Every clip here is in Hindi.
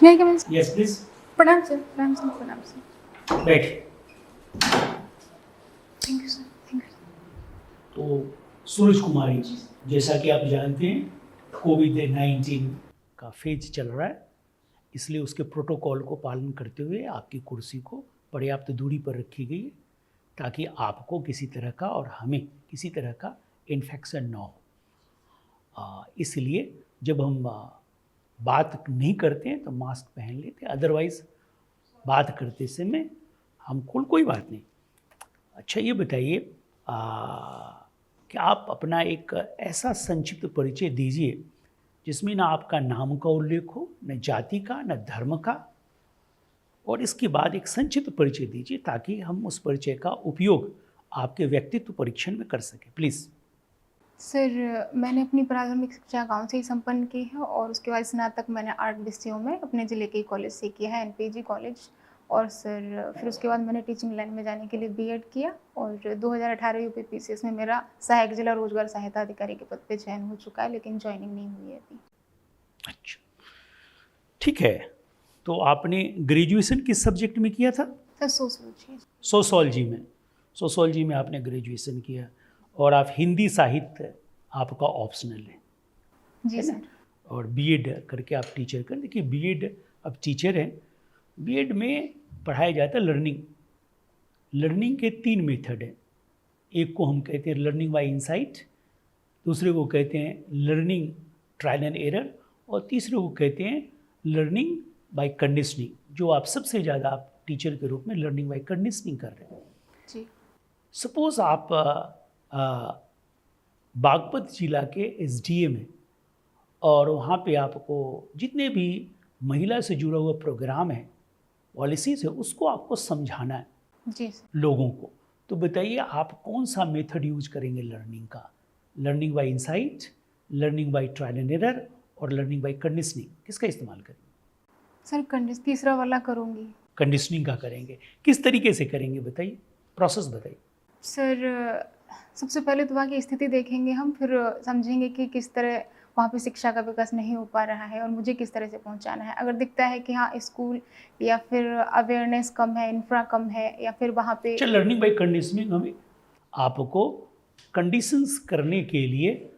नहीं कमेंट्स। यस प्लीज, प्रणाम सर, प्रणाम सर, प्रणाम सर। बैठ। Thank you sir, thank you. तो सूरज कुमारी जी, जैसा कि आप जानते हैं कोविड-19 का फेज चल रहा है, इसलिए उसके प्रोटोकॉल को पालन करते हुए आपकी कुर्सी को पर्याप्त दूरी पर रखी गई है ताकि आपको किसी तरह का और हमें किसी तरह का इन्फेक्शन ना हो। इसलिए जब हम बात नहीं करते हैं तो मास्क पहन लेते हैं, अदरवाइज़ बात करते समय हमको कोई बात नहीं। अच्छा ये बताइए कि आप अपना एक ऐसा संक्षिप्त परिचय दीजिए जिसमें ना आपका नाम का उल्लेख हो, न जाति का, न धर्म का, और इसके बाद एक संक्षिप्त परिचय दीजिए ताकि हम उस परिचय का उपयोग आपके व्यक्तित्व परीक्षण में कर सकें। प्लीज़। सर मैंने अपनी प्रारंभिक शिक्षा गाँव से ही संपन्न की है और उसके बाद स्नातक मैंने 8 विषयों में अपने ज़िले के कॉलेज से किया है, एनपीजी कॉलेज। और सर फिर उसके बाद मैंने टीचिंग लाइन में जाने के लिए बीएड किया और 2018 यूपीपीसीएस में मेरा सहायक जिला रोजगार सहायता अधिकारी के पद पे चयन हो चुका है, लेकिन ज्वाइनिंग नहीं हुई है अभी। अच्छा, ठीक है। तो आपने ग्रेजुएशन किस सब्जेक्ट में किया था? Sir sociology. सोशियोलॉजी में आपने ग्रेजुएशन किया और आप हिंदी साहित्य आपका ऑप्शनल है जी ना? सर। और बीएड करके आप टीचर कर, देखिए बीएड अब टीचर हैं, बीएड में पढ़ाया जाता है लर्निंग के 3 मेथड हैं। एक को हम कहते हैं लर्निंग बाय इंसाइट, दूसरे को कहते हैं लर्निंग ट्रायल एंड एरर, और तीसरे को कहते हैं लर्निंग बाय कंडीशनिंग, जो आप सबसे ज़्यादा आप टीचर के रूप में लर्निंग बाय कंडीशनिंग कर रहे हैं। जी। सपोज आप बागपत जिला के एसडीएम हैं और वहाँ पे आपको जितने भी महिला से जुड़ा हुआ प्रोग्राम है, पॉलिसीज़ है, उसको आपको समझाना है जी सर। लोगों को। तो बताइए आप कौन सा मेथड यूज करेंगे लर्निंग का? Learning by insight, learning by trial and error और लर्निंग बाय कंडीशनिंग, किसका इस्तेमाल करेंगे? सर तीसरा वाला करूँगी। कंडीशनिंग का करेंगे। किस तरीके से करेंगे बताइए, प्रोसेस बताइए। सर सबसे पहले तो वहाँ की स्थिति देखेंगे हम, फिर समझेंगे कि किस तरह वहाँ पे शिक्षा का विकास नहीं हो पा रहा है और मुझे किस तरह से पहुँचाना है। अगर दिखता है कि हाँ स्कूल या फिर अवेयरनेस कम है, इंफ्रा कम है, या फिर वहाँ पे अच्छा, लर्निंग बाय कंडीशनिंग हमें आपको कंडीशंस करने के लिए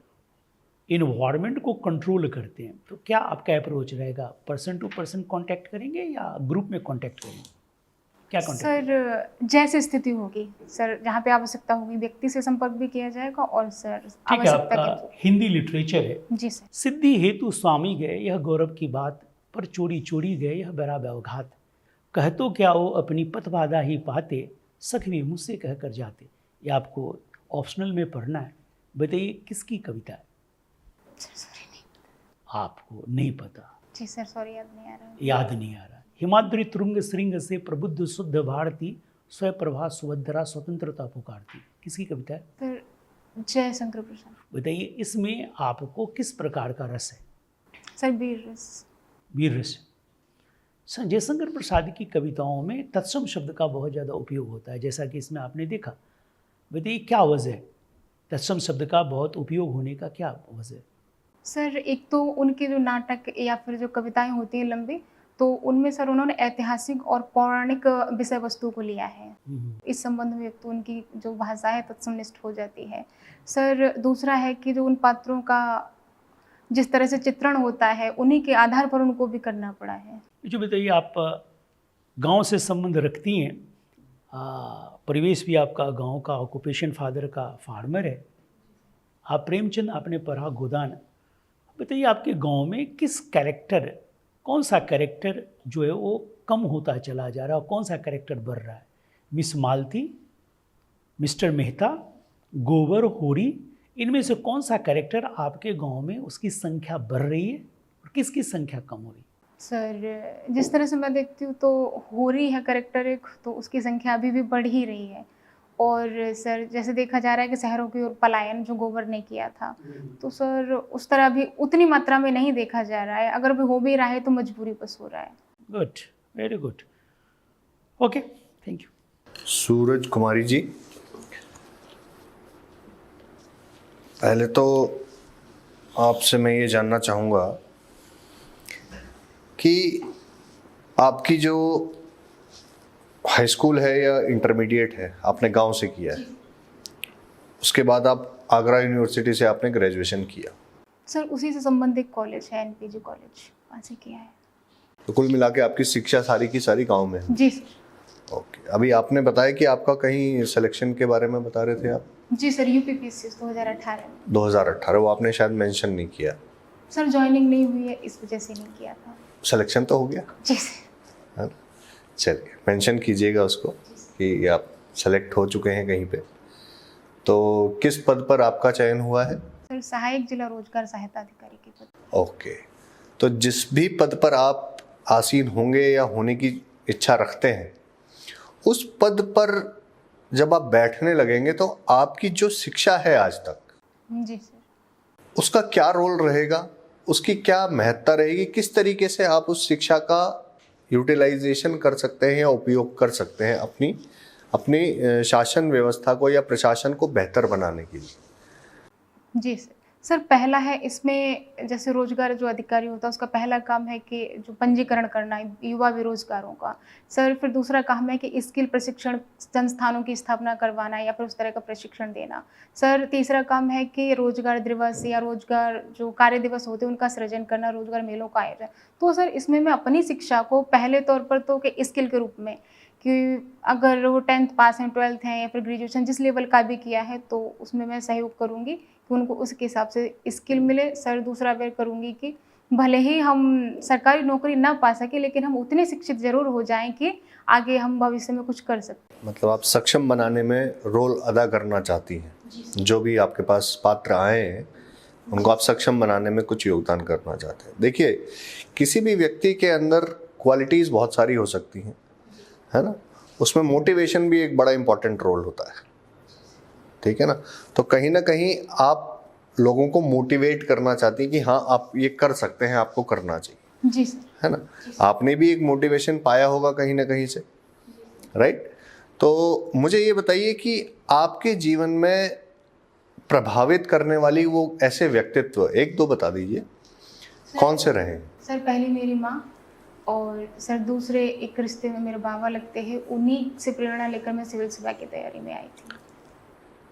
इन्वायरमेंट को कंट्रोल करते हैं, तो क्या आपका अप्रोच रहेगा? पर्सन टू पर्सन कांटेक्ट करेंगे या ग्रुप में कांटेक्ट करेंगे? क्या कांटेक्ट? सर जैसे स्थिति होगी सर, जहाँ पे आवश्यकता होगी व्यक्ति से संपर्क भी किया जाएगा और सर ठीक है, आवश्यकता आपका के। हिंदी लिटरेचर है। जी सर। सिद्धि हेतु स्वामी गए यह गौरव की बात, पर चोरी चोरी गए यह बड़ा व्यवघात। कह तो क्या वो अपनी पतवादा ही पाते, सखवी मुझसे कह कर जाते। ये आपको ऑप्शनल में पढ़ना है। बताइए किसकी कविता है? सॉरी नहीं। आपको नहीं पता? जी सर सॉरी, याद नहीं आ रहा। याद नहीं आ रहा। हिमाद्री तुरंग श्रृंग से प्रबुद्ध शुद्ध भारती, स्वप्रभा सुभद्रा स्वतंत्रता पुकारती, किसकी कविता है? सर जय शंकर प्रसाद। बताइए इसमें आपको किस प्रकार का रस है? सर वीर रस। वीर रस। जयशंकर प्रसाद की कविताओं में तत्सम शब्द का बहुत ज़्यादा उपयोग होता है, जैसा कि इसमें आपने देखा। बताइए क्या वजह है तत्सम शब्द का बहुत उपयोग होने का, क्या वजह है? सर एक तो उनके जो नाटक या फिर जो कविताएं होती हैं लंबी, तो उनमें सर उन्होंने ऐतिहासिक और पौराणिक विषय वस्तु को लिया है। इस संबंध में एक तो उनकी जो भाषा है तत्समनिष्ठ हो जाती है। सर दूसरा है कि जो उन पात्रों का जिस तरह से चित्रण होता है, उन्हीं के आधार पर उनको भी करना पड़ा है। जो बताइए आप गांव से संबंध रखती हैं, परिवेश भी आपका गांव का, ऑक्यूपेशन फादर का फार्मर है, आप प्रेमचंद आपने पढ़ा गोदान। बताइए आपके गांव में किस कैरेक्टर, कौन सा कैरेक्टर जो है वो कम होता चला जा रहा है और कौन सा कैरेक्टर बढ़ रहा है? मिस मालती, मिस्टर मेहता, गोबर, होरी, इनमें से कौन सा कैरेक्टर आपके गांव में उसकी संख्या बढ़ रही है और किसकी संख्या कम हो रही है? सर जिस तरह से मैं देखती हूँ तो होरी है करेक्टर एक, तो उसकी संख्या अभी भी बढ़ ही रही है। और सर जैसे देखा जा रहा है कि शहरों की ओर पलायन जो गोबर ने किया था, तो सर उस तरह भी उतनी मात्रा में नहीं देखा जा रहा है। अगर भी हो भी रहा है तो मजबूरी बस हो रहा है। Good, very good, okay, thank you. Suraj Kumari ji, पहले तो आपसे मैं ये जानना चाहूँगा कि आपकी जो हाई स्कूल है या इंटरमीडिएट है आपने गांव से किया है, उसके बाद आप आगरा यूनिवर्सिटी से आपने ग्रेजुएशन किया, सर उसी से संबंधित कॉलेज है, एनपीजी कॉलेज, वहाँ से किया है। तो कुल मिला के आपकी शिक्षा सारी की सारी गांव में है। जी सर। ओके, अभी आपने बताया कि आपका कहीं सिलेक्शन के बारे में बता रहे थे आप। जी सर, यूपीपीएससी 2018 में। 2018, वो आपने शायद मेंशन नहीं किया। सर ज्वाइनिंग नहीं हुई है, इस वजह से नहीं किया था। सिलेक्शन तो हो गया जी सर। है ना? चलिए मेंशन कीजिएगा उसको कि आप सेलेक्ट हो चुके हैं कहीं पे। तो किस पद पर आपका चयन हुआ है? सर सहायक जिला रोजगार सहायता अधिकारी के पद। ओके, तो जिस भी पद पर आप आसीन होंगे या होने की इच्छा रखते हैं, उस पद पर जब आप बैठने लगेंगे तो आपकी जो शिक्षा है आज तक, जी सर। उसका क्या रोल रहेगा, उसकी क्या महत्ता रहेगी, किस तरीके से आप उस शिक्षा का यूटिलाइजेशन कर सकते हैं या उपयोग कर सकते हैं अपनी अपनी शासन व्यवस्था को या प्रशासन को बेहतर बनाने के लिए। जी सर। सर पहला है इसमें, जैसे रोजगार जो अधिकारी होता है उसका पहला काम है कि जो पंजीकरण करना है युवा बेरोजगारों का। सर फिर दूसरा काम है कि स्किल प्रशिक्षण संस्थानों की स्थापना करवाना या फिर उस तरह का प्रशिक्षण देना। सर तीसरा काम है कि रोजगार दिवस या रोजगार जो कार्य दिवस होते हैं उनका सृजन करना, रोजगार मेलों का आयोजन। तो सर इसमें मैं अपनी शिक्षा को पहले तौर पर तो कि स्किल के रूप में, कि अगर वो 10th पास हैं, 12th हैं या फिर ग्रेजुएशन जिस लेवल का भी किया है तो उसमें मैं सहयोग करूँगी कि उनको उसके हिसाब से स्किल मिले। सर दूसरा अवेयर करूँगी कि भले ही हम सरकारी नौकरी ना पा सके लेकिन हम उतने शिक्षित जरूर हो जाएं कि आगे हम भविष्य में कुछ कर सकते। मतलब आप सक्षम बनाने में रोल अदा करना चाहती हैं, जो भी आपके पास पात्र आए हैं उनको आप सक्षम बनाने में कुछ योगदान करना चाहते हैं। देखिए, किसी भी व्यक्ति के अंदर क्वालिटीज़ बहुत सारी हो सकती हैं, है ना? उसमें मोटिवेशन भी एक बड़ा इंपॉर्टेंट रोल होता है, ठीक है ना? तो कहीं ना कहीं आप लोगों को मोटिवेट करना चाहती हैं कि हाँ आप ये कर सकते हैं, आपको करना चाहिए। जी सर। है ना? आपने भी एक मोटिवेशन पाया होगा कहीं ना कहीं से, राइट? तो मुझे ये बताइए कि आपके जीवन में प्रभावित करने वाली वो ऐसे व्यक्तित्व एक दो बता दीजिए, कौन से रहे? सर पहली मेरी माँ, और सर दूसरे एक रिश्ते में मेरे बाबा लगते हैं, उन्हीं से प्रेरणा लेकर मैं सिविल सेवा की तैयारी में आई थी।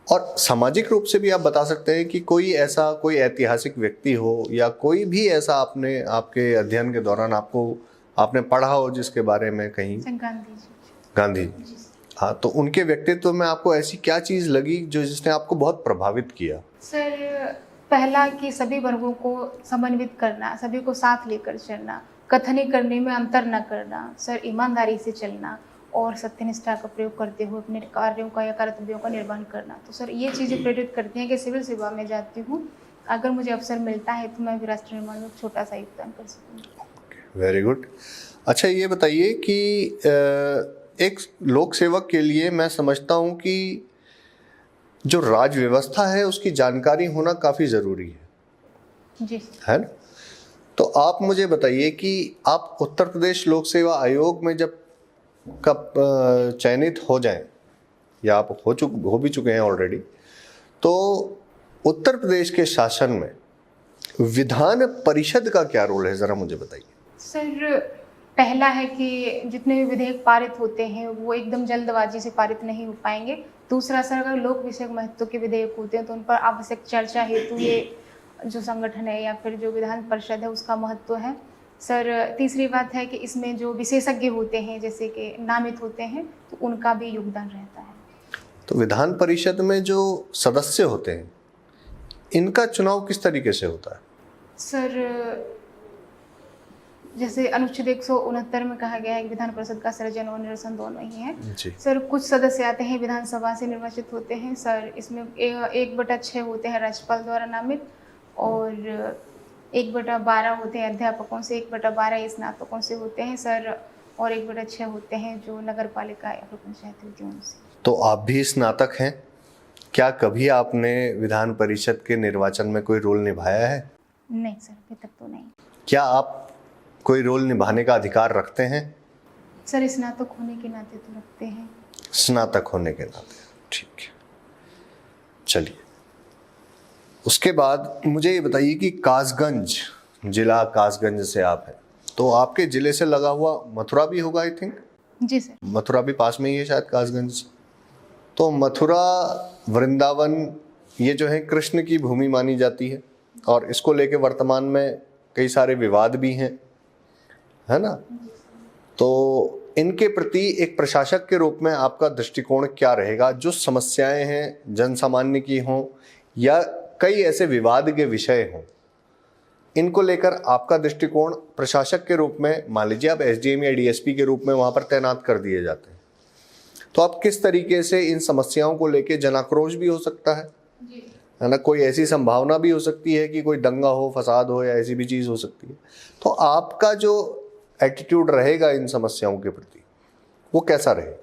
और सामाजिक रूप से भी आप बता सकते हैं कि कोई ऐतिहासिक व्यक्ति हो या कोई भी ऐसा आपके अध्ययन के दौरान आपने पढ़ा हो जिसके बारे में कहीं? सर गांधी जी। गांधी जी, हाँ, तो उनके व्यक्तित्व में आपको ऐसी क्या चीज़ लगी जिसने आपको बहुत प्रभावित किया? सर पहला कि सभी वर्गों को समन्वित करना, सभी को साथ लेकर चलना, कथनी करने में अंतर न करना, सर ईमानदारी से चलना और सत्यनिष्ठा का प्रयोग करते हुए अपने कार्यों का या कर्तव्यों का निर्वहन करना। तो सर ये चीज़ें प्रेरित करती हैं कि सिविल सेवा में जाती हूँ, अगर मुझे अवसर मिलता है तो मैं भी राष्ट्र निर्माण में छोटा सा योगदान कर सकूँगी। Very good. अच्छा ये बताइए कि एक लोक सेवक के लिए मैं समझता हूँ कि जो राज व्यवस्था है उसकी जानकारी होना काफ़ी ज़रूरी है। जी है ना? तो आप मुझे बताइए कि आप उत्तर प्रदेश लोक सेवा आयोग में जब कब चयनित हो जाएं, या आप हो भी चुके हैं ऑलरेडी, तो उत्तर प्रदेश के शासन में विधान परिषद का क्या रोल है, ज़रा मुझे बताइए। सर पहला है कि जितने भी विधेयक पारित होते हैं वो एकदम जल्दबाजी से पारित नहीं हो पाएंगे। दूसरा सर, अगर लोक विषयक महत्व के विधेयक होते हैं तो उन पर आवश्यक चर्चा हेतु ये जो संगठन है या फिर जो विधान परिषद है उसका महत्व है। सर तीसरी बात है कि इसमें जो विशेषज्ञ होते हैं जैसे कि नामित होते हैं तो उनका भी योगदान रहता है। तो विधान परिषद में जो सदस्य होते हैं इनका चुनाव किस तरीके से होता है? सर जैसे अनुच्छेद 169 में कहा गया है कि विधान परिषद का सृजन और निरसन दोनों ही है जी। सर कुछ सदस्य आते हैं विधानसभा से निर्वाचित होते हैं सर, इसमें 1/6 होते हैं राज्यपाल द्वारा नामित और 1/12 होते हैं अध्यापकों से, 1/12 स्नातकों से होते हैं सर, और 1/6 होते हैं जो नगर पालिका या फिर पंचायत होती है उनसे। तो आप भी स्नातक हैं, क्या कभी आपने विधान परिषद के निर्वाचन में कोई रोल निभाया है? नहीं सर, अभी तक तो नहीं। क्या आप कोई रोल निभाने का अधिकार रखते हैं? सर स्नातक होने के नाते तो रखते हैं। स्नातक होने के नाते, ठीक है। चलिए, उसके बाद मुझे ये बताइए कि कासगंज, जिला कासगंज से आप हैं, तो आपके जिले से लगा हुआ मथुरा भी होगा आई थिंक, जी सर। मथुरा भी पास में ही है शायद कासगंज। तो मथुरा वृंदावन ये जो है कृष्ण की भूमि मानी जाती है और इसको लेके वर्तमान में कई सारे विवाद भी हैं, है ना। तो इनके प्रति एक प्रशासक के रूप में आपका दृष्टिकोण क्या रहेगा? जो समस्याएं हैं जन सामान्य की हों या कई ऐसे विवाद के विषय हों, इनको लेकर आपका दृष्टिकोण प्रशासक के रूप में, मान लीजिए आप एसडीएम या डीएसपी के रूप में वहां पर तैनात कर दिए जाते हैं, तो आप किस तरीके से इन समस्याओं को लेकर, जनाक्रोश भी हो सकता है ना, कोई ऐसी संभावना भी हो सकती है कि कोई दंगा हो, फसाद हो या ऐसी भी चीज हो सकती है, तो आपका जो एटीट्यूड रहेगा इन समस्याओं के प्रति वो कैसा रहेगा?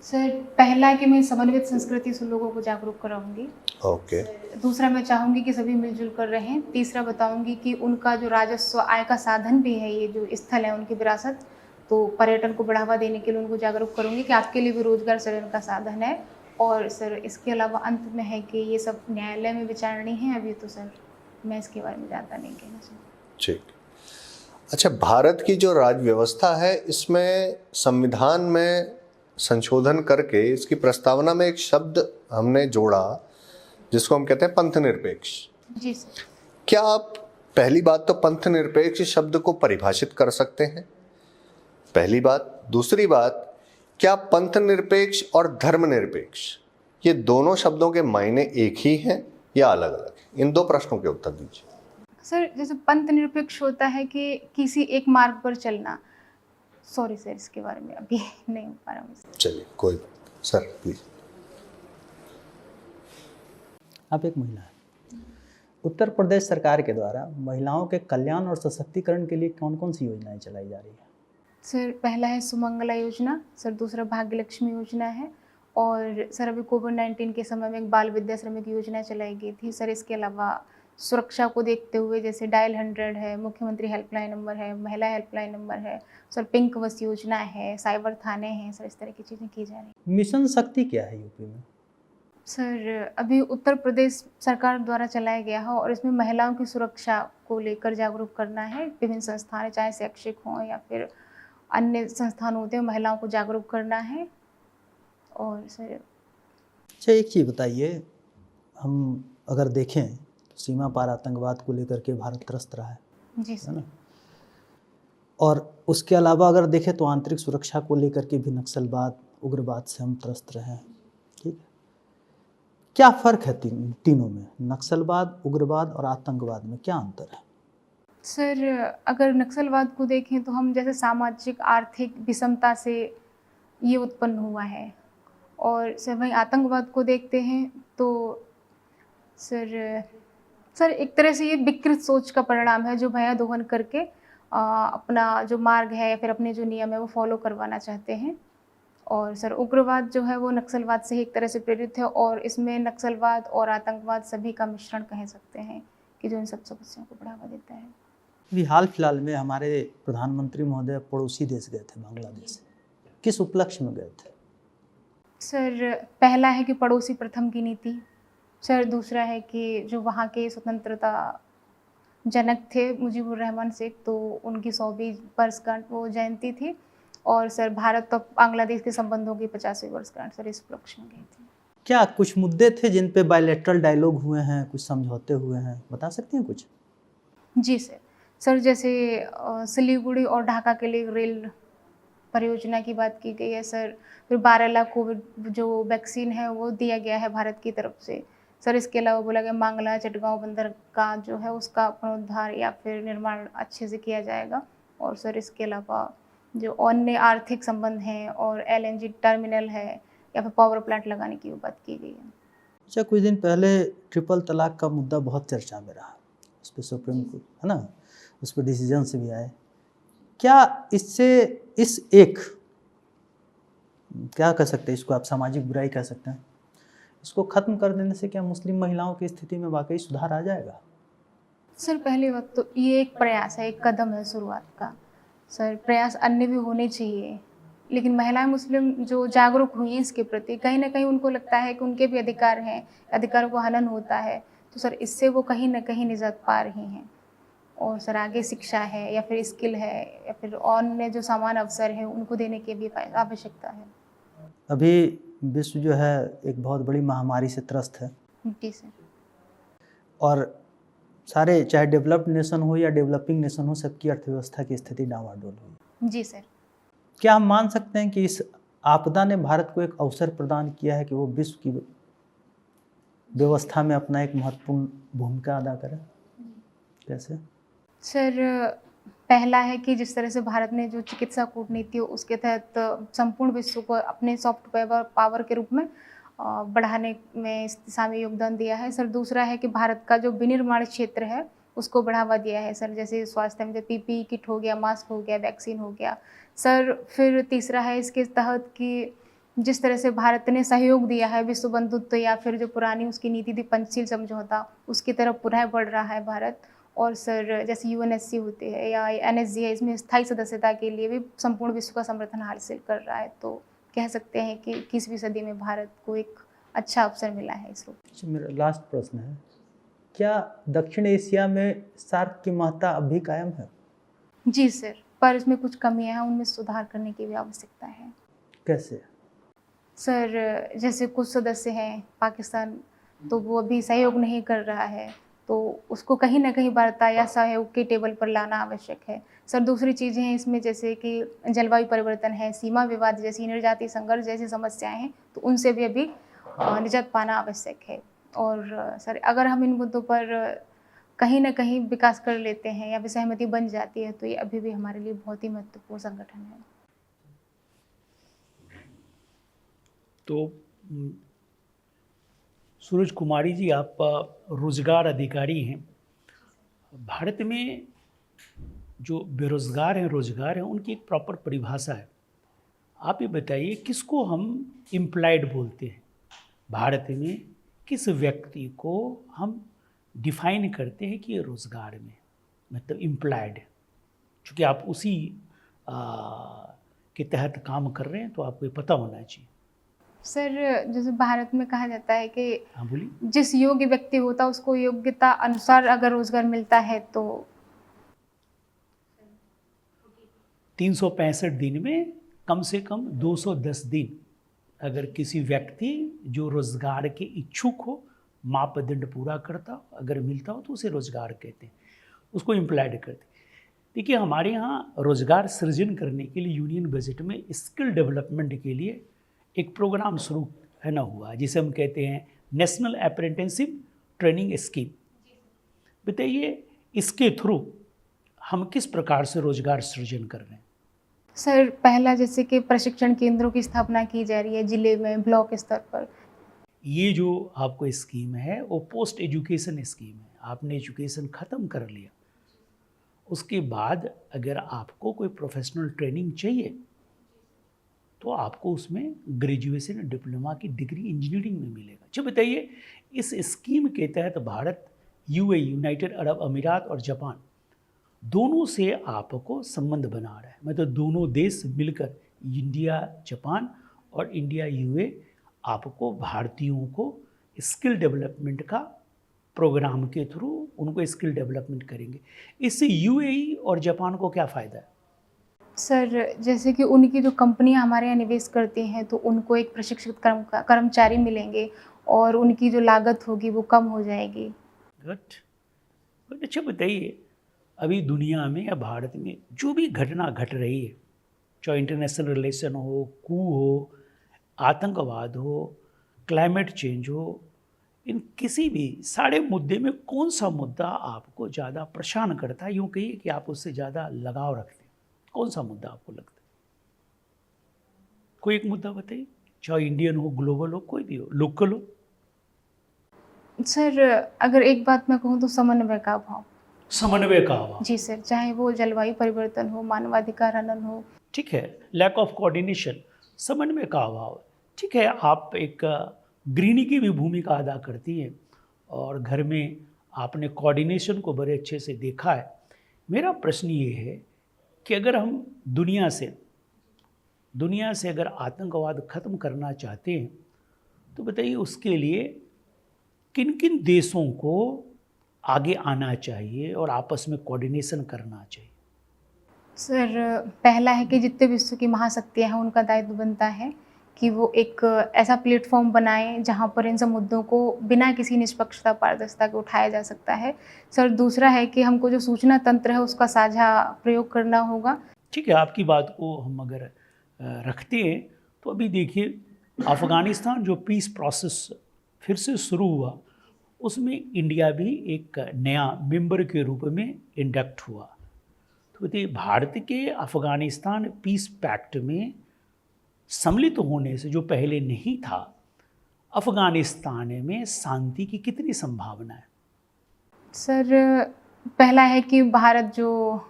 सर पहला है कि मैं समन्वित संस्कृति से लोगों को जागरूक कराऊंगी। ओके। दूसरा मैं चाहूँगी कि सभी मिलजुल कर रहें। तीसरा बताऊंगी कि उनका जो राजस्व आय का साधन भी है, ये जो स्थल है उनकी विरासत, तो पर्यटन को बढ़ावा देने के लिए उनको जागरूक करूंगी कि आपके लिए भी रोजगार सृजन का साधन है। और सर इसके अलावा अंत में है कि ये सब न्यायालय में विचारणी है अभी, तो सर मैं इसके बारे में ज़्यादा नहीं कहना चाहूँगी। ठीक। अच्छा, भारत की जो राज्य व्यवस्था है इसमें संविधान में संशोधन करके इसकी प्रस्तावना में एक शब्द हमने जोड़ा जिसको हम कहते हैं पंथ निरपेक्ष। जी सर। क्या आप पहली बात तो पंथ निरपेक्ष शब्द को परिभाषित कर सकते हैं? पहली बात। दूसरी बात, क्या पंथ निरपेक्ष और धर्म निरपेक्ष ये दोनों शब्दों के मायने एक ही हैं या अलग अलग हैं? इन दो प्रश्नों के उत्तर दीजिए। सर जैसे पंथ निरपेक्ष होता है कि किसी एक मार्ग पर चलना। सॉरी सर, इसके बारे में अभी नहीं हो पा रहा हूँ। चलिए कोई बात। Sir please. आप एक महिला हैं। उत्तर प्रदेश सरकार के द्वारा महिलाओं के कल्याण और सशक्तिकरण के लिए कौन कौन सी योजनाएं चलाई जा रही है? सर पहला है सुमंगला योजना, सर दूसरा भाग्य लक्ष्मी योजना है, और सर अभी कोविड-19 के समय में एक बाल विद्या श्रमिक योजना चलाई गई थी। सर इसके अलावा सुरक्षा को देखते हुए जैसे डायल 100 है, मुख्यमंत्री हेल्पलाइन नंबर है, महिला हेल्पलाइन नंबर है, सर पिंक बस योजना है, साइबर थाने हैं, सर इस तरह की चीज़ें की जा रही हैं। मिशन शक्ति क्या है यूपी में? सर अभी उत्तर प्रदेश सरकार द्वारा चलाया गया है और इसमें महिलाओं की सुरक्षा को लेकर जागरूक करना है। विभिन्न संस्थान चाहे शैक्षिक हों या फिर अन्य संस्थान होते हैं, महिलाओं को जागरूक करना है। और सर अच्छा एक चीज़ बताइए, हम अगर देखें तो सीमा पार आतंकवाद को लेकर के भारत त्रस्त रहा है, जी सर, है ना? और उसके अलावा अगर देखें तो आंतरिक सुरक्षा को लेकर के भी नक्सलवाद, उग्रवाद से हम त्रस्त रहे हैं, ठीक है? क्या फ़र्क है तीनों में, नक्सलवाद, उग्रवाद और आतंकवाद में क्या अंतर है? सर अगर नक्सलवाद को देखें तो हम जैसे सामाजिक आर्थिक विषमता से ये उत्पन्न हुआ है, और सर वहीं आतंकवाद को देखते हैं तो सर एक तरह से ये विकृत सोच का परिणाम है जो भया दोहन करके अपना जो मार्ग है या फिर अपने जो नियम है वो फॉलो करवाना चाहते हैं। और सर उग्रवाद जो है वो नक्सलवाद से ही एक तरह से प्रेरित है, और इसमें नक्सलवाद और आतंकवाद सभी का मिश्रण कह सकते हैं कि जो इन सब समस्याओं को बढ़ावा देता है। अभी हाल फिलहाल में हमारे प्रधानमंत्री महोदय पड़ोसी देश गए थे, बांग्लादेश। किस उपलक्ष्य में गए थे? सर पहला है कि पड़ोसी प्रथम की नीति। सर दूसरा है कि जो वहाँ के स्वतंत्रता जनक थे मुजीबुर रहमान शेख, तो उनकी 100वीं वर्षगांठ वो जयंती थी। और सर भारत और बांग्लादेश के संबंधों की 50वीं वर्षगांठ, सर इस उपलक्ष्य में गई थी। क्या कुछ मुद्दे थे जिन पे बायलैटरल डायलॉग हुए हैं, कुछ समझौते हुए हैं, बता सकते हैं कुछ? जी सर जैसे सिलीगुड़ी और ढाका के लिए रेल परियोजना की बात की गई है सर। फिर 12 लाख कोविड जो वैक्सीन है वो दिया गया है भारत की तरफ से। सर इसके अलावा बोला गया मांगला चटगांव बंदर का जो है उसका पुनरुद्धार या फिर निर्माण अच्छे से किया जाएगा। और सर इसके अलावा जो अन्य आर्थिक संबंध हैं और LNG टर्मिनल है या फिर पावर प्लांट लगाने की बात की गई है। अच्छा, कुछ दिन पहले ट्रिपल तलाक का मुद्दा बहुत चर्चा में रहा, उस पर सुप्रीम कोर्ट, है ना, उस पर डिसीजन से भी आए। क्या इससे क्या कह सकते हैं, इसको आप सामाजिक बुराई कह सकते हैं, इसको ख़त्म कर देने से क्या मुस्लिम महिलाओं की स्थिति में वाकई सुधार आ जाएगा? सर पहली बात तो ये एक प्रयास है, एक कदम है शुरुआत का। सर प्रयास अन्य भी होने चाहिए, लेकिन महिलाएं मुस्लिम जो जागरूक हुई हैं इसके प्रति, कहीं ना कहीं उनको लगता है कि उनके भी अधिकार हैं, अधिकारों को हनन होता है, तो सर इससे वो कहीं ना कहीं निजात पा रही हैं। और सर आगे शिक्षा है या फिर स्किल है या फिर अन्य जो समान अवसर है उनको देने की भी आवश्यकता है। अभी विश्व जो है एक बहुत बड़ी महामारी से त्रस्त है जी सर। और सारे चाहे डेवलप्ड नेशन हो या डेवलपिंग नेशन हो, सबकी अर्थव्यवस्था की स्थिति डावाडोल हुई। जी सर। क्या हम मान सकते हैं कि इस आपदा ने भारत को एक अवसर प्रदान किया है कि वो विश्व की व्यवस्था में अपना एक महत्वपूर्ण भूमिका अदा करे? कैसे? सर पहला है कि जिस तरह से भारत ने जो चिकित्सा कूटनीति हो उसके तहत संपूर्ण विश्व को अपने सॉफ्ट पावर के रूप में बढ़ाने में इस दिशा में योगदान दिया है। सर दूसरा है कि भारत का जो विनिर्माण क्षेत्र है उसको बढ़ावा दिया है सर, जैसे स्वास्थ्य में पीपीई किट हो गया, मास्क हो गया, वैक्सीन हो गया सर। फिर तीसरा है इसके तहत कि जिस तरह से भारत ने सहयोग दिया है विश्व बंधुत्व या फिर जो पुरानी उसकी नीति थी पंचशील समझौता, उसकी तरफ पुनः बढ़ रहा है भारत। और सर जैसे यूएनएससी होती है या एनएसजी है, इसमें स्थायी सदस्यता के लिए भी संपूर्ण विश्व का समर्थन हासिल कर रहा है। तो कह सकते हैं कि 21वीं सदी में भारत को एक अच्छा अवसर मिला है इस रूप। मेरा लास्ट प्रश्न है, क्या दक्षिण एशिया में सार्क की महत्ता अब भी कायम है? जी सर, पर इसमें कुछ कमियां हैं, उनमें सुधार करने की भी आवश्यकता है। कैसे? सर जैसे कुछ सदस्य हैं पाकिस्तान, तो वो अभी सहयोग नहीं कर रहा है, तो उसको कहीं ना कहीं वार्ता या सहयोग के टेबल पर लाना आवश्यक है। सर दूसरी चीज़ें हैं इसमें जैसे कि जलवायु परिवर्तन है, सीमा विवाद जैसी जनजातीय संघर्ष जैसी समस्याएं हैं, तो उनसे भी अभी निजात पाना आवश्यक है। और सर अगर हम इन मुद्दों पर कहीं ना कहीं विकास कर लेते हैं या फिर सहमति बन जाती है तो ये अभी भी हमारे लिए बहुत ही महत्वपूर्ण संगठन है। तो सूरज कुमारी जी, आप रोजगार अधिकारी हैं। भारत में जो बेरोजगार हैं, रोजगार हैं, उनकी एक प्रॉपर परिभाषा है। आप ये बताइए किसको हम एम्प्लॉयड बोलते हैं? भारत में किस व्यक्ति को हम डिफाइन करते हैं कि ये रोजगार में मतलब एम्प्लॉयड है? चूँकि आप उसी के तहत काम कर रहे हैं तो आपको ये पता होना चाहिए। सर जैसे भारत में कहा जाता है कि हाँ बोलिए। जिस योग्य व्यक्ति होता है उसको योग्यता अनुसार अगर रोजगार मिलता है तो 365 दिन में कम से कम 210 दिन अगर किसी व्यक्ति जो रोजगार के इच्छुक हो, मापदंड पूरा करता हो, अगर मिलता हो तो उसे रोजगार कहते हैं, उसको एम्प्लॉयड कहते हैं। देखिए हमारे यहाँ रोजगार सृजन करने के लिए यूनियन बजट में स्किल डेवलपमेंट के लिए एक प्रोग्राम शुरू है ना हुआ, जिसे हम कहते हैं नेशनल अप्रेंटिसशिप ट्रेनिंग स्कीम। बताइए इसके थ्रू हम किस प्रकार से रोजगार सृजन कर रहे हैं? सर पहला जैसे कि प्रशिक्षण केंद्रों की स्थापना की जा रही है जिले में, ब्लॉक स्तर पर। ये जो आपको स्कीम है वो पोस्ट एजुकेशन स्कीम है। आपने एजुकेशन ख़त्म कर लिया, उसके बाद अगर आपको कोई प्रोफेशनल ट्रेनिंग चाहिए तो आपको उसमें ग्रेजुएशन डिप्लोमा की डिग्री इंजीनियरिंग में मिलेगा। अच्छा बताइए, इस स्कीम के तहत भारत, यूएई, यूनाइटेड अरब अमीरात और जापान दोनों से आपको संबंध बना रहा है। मतलब दोनों देश मिलकर, इंडिया जापान और इंडिया यूए, आपको भारतीयों को स्किल डेवलपमेंट का प्रोग्राम के थ्रू उनको स्किल डेवलपमेंट करेंगे। इससे यूएई और जापान को क्या फ़ायदा है? सर जैसे कि उनकी जो कंपनियां हमारे यहाँ निवेश करती हैं तो उनको एक प्रशिक्षित कर्मचारी मिलेंगे और उनकी जो लागत होगी वो कम हो जाएगी। गुड। अच्छा बताइए, अभी दुनिया में या भारत में जो भी घटना घट रही है, चाहे इंटरनेशनल रिलेशन हो, कू हो, आतंकवाद हो, क्लाइमेट चेंज हो, इन किसी भी सारे मुद्दे में कौन सा मुद्दा आपको ज़्यादा परेशान करता है? यूँ कहिए कि आप उससे ज़्यादा लगाव रखते हैं। कौन सा मुद्दा आपको लगता है? कोई एक मुद्दा बताइए, चाहे इंडियन हो, ग्लोबल हो, कोई भी हो, लोकल हो। सर अगर एक बात मैं कहूँ तो समन्वय का अभाव। समन्वय का अभाव। जी सर, चाहे वो जलवायु परिवर्तन हो, मानवाधिकार हनन हो। ठीक है, लैक ऑफ कोऑर्डिनेशन, समन्वय का अभाव। ठीक है, आप एक गृहिणी की भी भूमिका अदा करती हैं और घर में आपने कोऑर्डिनेशन को बड़े अच्छे से देखा है। मेरा प्रश्न ये है कि अगर हम दुनिया से अगर आतंकवाद ख़त्म करना चाहते हैं तो बताइए उसके लिए किन किन देशों को आगे आना चाहिए और आपस में कोऑर्डिनेशन करना चाहिए? सर, पहला है कि जितने विश्व की महाशक्तियाँ हैं उनका दायित्व बनता है कि वो एक ऐसा प्लेटफॉर्म बनाएं जहां पर इन सब मुद्दों को बिना किसी निष्पक्षता पारदर्शिता के उठाया जा सकता है। सर, दूसरा है कि हमको जो सूचना तंत्र है उसका साझा प्रयोग करना होगा। ठीक है, आपकी बात को हम अगर रखते हैं तो अभी देखिए, अफ़गानिस्तान जो पीस प्रोसेस फिर से शुरू हुआ, उसमें इंडिया भी एक नया मेंबर के रूप में इंडक्ट हुआ। तो देखिए, भारत के अफ़गानिस्तान पीस पैक्ट में सम्मिलित होने से जो पहले नहीं था, अफ़गानिस्तान में शांति की कितनी संभावना है? सर, पहला है कि भारत जो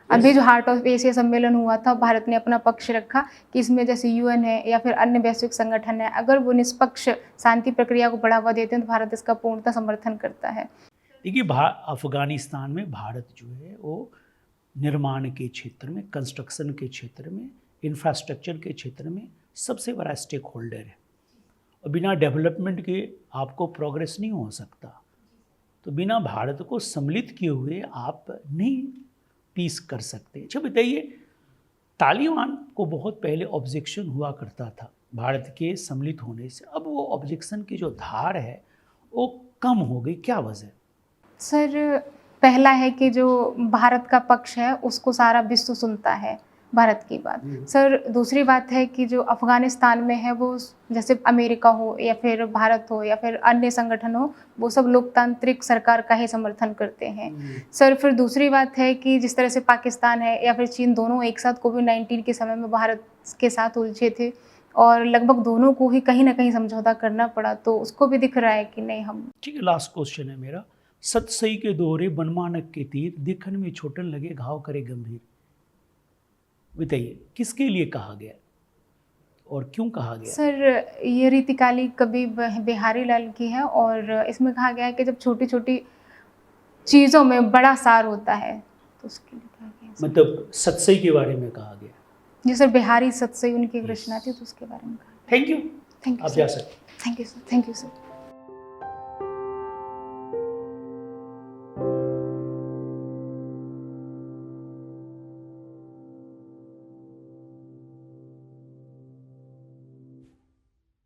अभी जो हार्ट ऑफ एशिया सम्मेलन हुआ था, भारत ने अपना पक्ष रखा कि इसमें जैसे यूएन है या फिर अन्य वैश्विक संगठन है, अगर वो निष्पक्ष शांति प्रक्रिया को बढ़ावा देते हैं तो भारत इसका पूर्णतः समर्थन करता है। देखिए, अफ़गानिस्तान में भारत जो है वो निर्माण के क्षेत्र में, कंस्ट्रक्शन के क्षेत्र में, इंफ्रास्ट्रक्चर के क्षेत्र में सबसे बड़ा स्टेक होल्डर है। और बिना डेवलपमेंट के आपको प्रोग्रेस नहीं हो सकता। तो बिना भारत को सम्मिलित किए हुए आप नहीं पीस कर सकते। अच्छा बताइए, तालिबान को बहुत पहले ऑब्जेक्शन हुआ करता था भारत के सम्मिलित होने से, अब वो ऑब्जेक्शन की जो धार है वो कम हो गई, क्या वजह? सर, पहला है कि जो भारत का पक्ष है उसको सारा विश्व सुनता है, भारत की बात। सर, दूसरी बात है कि जो अफ़गानिस्तान में है वो जैसे अमेरिका हो या फिर भारत हो या फिर अन्य संगठन हो, वो सब लोकतांत्रिक सरकार का ही समर्थन करते हैं। सर, फिर दूसरी बात है कि जिस तरह से पाकिस्तान है या फिर चीन, दोनों एक साथ कोविड-19 के समय में भारत के साथ उलझे थे और लगभग दोनों को ही कहीं ना कहीं समझौता करना पड़ा, तो उसको भी दिख रहा है कि नहीं हम। ठीक है, लास्ट क्वेश्चन है मेरा। सत सही के दोहरे बनमानक के तीर, देखने में छोटन लगे घाव करे गंभीर। बताइए, किसके लिए कहा गया और क्यों कहा गया? सर, ये रीतिकाली कवि बिहारी लाल की है और इसमें कहा गया है कि जब छोटी छोटी चीज़ों में बड़ा सार होता है तो उसके लिए कहा गया है। मतलब सत्सई के बारे में कहा गया। जी सर, बिहारी सत्सई उनकी एक रचना थी तो उसके बारे में कहा। थैंक यू, थैंक यू आप जा सर। सकते हैं। Thank you sir. Thank you sir.